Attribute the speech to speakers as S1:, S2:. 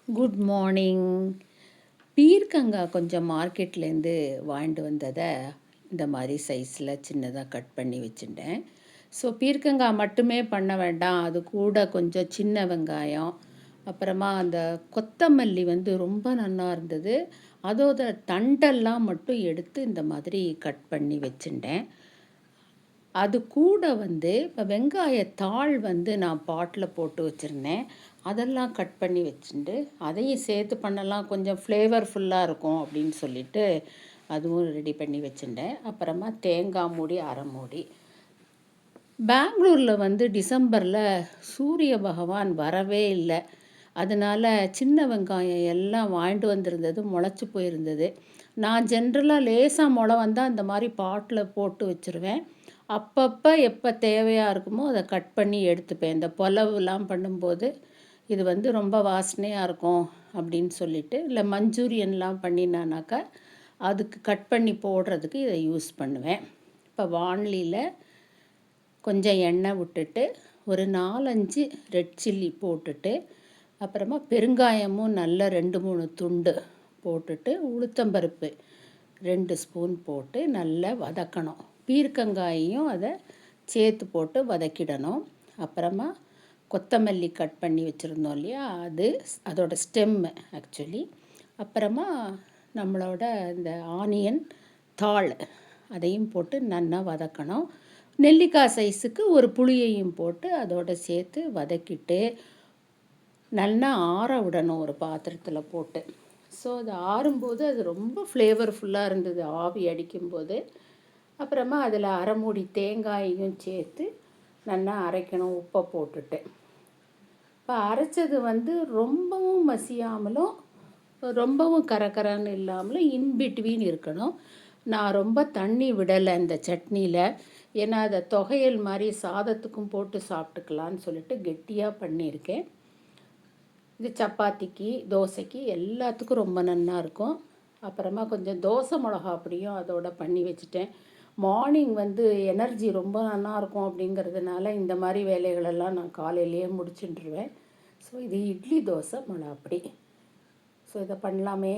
S1: Good morning. பீர்க்கங்காய் கொஞ்சம் மார்க்கெட்லேருந்து வாங்கிட்டு வந்ததை இந்த மாதிரி சைஸில் சின்னதாக கட் பண்ணி வச்சுட்டேன். ஸோ பீர்க்கங்காய் மட்டுமே பண்ண வேண்டாம், அது கூட கொஞ்சம் சின்ன வெங்காயம், அப்புறமா அந்த கொத்தமல்லி ரொம்ப நல்லா இருந்தது. அதோட தண்டெல்லாம் மட்டும் எடுத்து இந்த மாதிரி கட் பண்ணி வச்சுட்டேன். அது கூட இப்போ வெங்காயத்தாள் நான் பாட்டில் போட்டு வச்சுருந்தேன். அதெல்லாம் கட் பண்ணி வச்சுட்டு அதையும் சேர்த்து பண்ணலாம், கொஞ்சம் ஃப்ளேவர்ஃபுல்லாக இருக்கும் அப்படின்னு சொல்லிட்டு அதுவும் ரெடி பண்ணி வச்சுட்டேன். அப்புறமா தேங்காய் மூடி அரை மூடி. பெங்களூரில் டிசம்பரில் சூரிய பகவான் வரவே இல்லை. அதனால் சின்ன வெங்காயம் எல்லாம் வாங்கிட்டு வந்திருந்தது முளைச்சி போயிருந்தது. நான் ஜென்ரலாக லேசாக முளை வந்தால் இந்த மாதிரி பாட்டில் போட்டு வச்சுருவேன். அப்பப்போ எப்போ தேவையாக இருக்குமோ அதை கட் பண்ணி எடுத்துப்பேன். இந்த புலவுலாம் பண்ணும்போது இது ரொம்ப வாசனையாக இருக்கும் அப்படின்னு சொல்லிட்டு, இல்லை மஞ்சூரியன்லாம் பண்ணினானாக்கா அதுக்கு கட் பண்ணி போடுறதுக்கு இதை யூஸ் பண்ணுவேன். இப்போ வாணலியில் கொஞ்சம் எண்ணெய் விட்டுட்டு ஒரு 4-5 ரெட் சில்லி போட்டுட்டு, அப்புறமா பெருங்காயமும் நல்ல 2-3 துண்டு போட்டுட்டு, உளுத்தம்பருப்பு 2 ஸ்பூன் போட்டு நல்லா வதக்கணும். பீர்க்கங்காயையும் அதை சேர்த்து போட்டு வதக்கிடணும். அப்புறமா கொத்தமல்லி கட் பண்ணி வச்சுருந்தோம் இல்லையா, அதோட ஸ்டெம்மு ஆக்சுவலி. அப்புறமா நம்மளோட இந்த ஆனியன் தாள் அதையும் போட்டு நல்லா வதக்கணும். நெல்லிக்காய் சைஸுக்கு ஒரு புளியையும் போட்டு அதோடு சேர்த்து வதக்கிட்டு நல்லா ஆற விடணும் ஒரு பாத்திரத்தில் போட்டு. ஸோ அது ஆறும்போது அது ரொம்ப ஃப்ளேவர்ஃபுல்லாக இருந்தது ஆவி அடிக்கும்போது. அப்புறமா அதில் அரை மூடி தேங்காயையும் சேர்த்து நல்லா அரைக்கணும், உப்பை போட்டுட்டு. இப்போ அரைச்சது ரொம்பவும் மசியாமலும் ரொம்பவும் கரகரன்னு இல்லாமலும் இன்பிட்வீன் இருக்கணும். நான் ரொம்ப தண்ணி விடலை இந்த சட்னியில், ஏன்னா அதை தொகையல் மாதிரி சாதத்துக்கும் போட்டு சாப்பிட்டுக்கலான்னு சொல்லிட்டு கெட்டியாக பண்ணியிருக்கேன். இது சப்பாத்திக்கு தோசைக்கு எல்லாத்துக்கும் ரொம்ப நல்லா இருக்கும். அப்புறமா கொஞ்சம் தோசை மிளகா அப்படியும் அதோட பண்ணி வச்சுட்டேன். மார்னிங் எனர்ஜி ரொம்ப நல்லா இருக்கும் அப்படிங்கிறதுனால இந்த மாதிரி வேலைகளெல்லாம் நான் காலையிலேயே முடிச்சுட்டுருவேன். ஸோ இது இட்லி தோசை மிளகா அப்படி. ஸோ இதை பண்ணலாமே.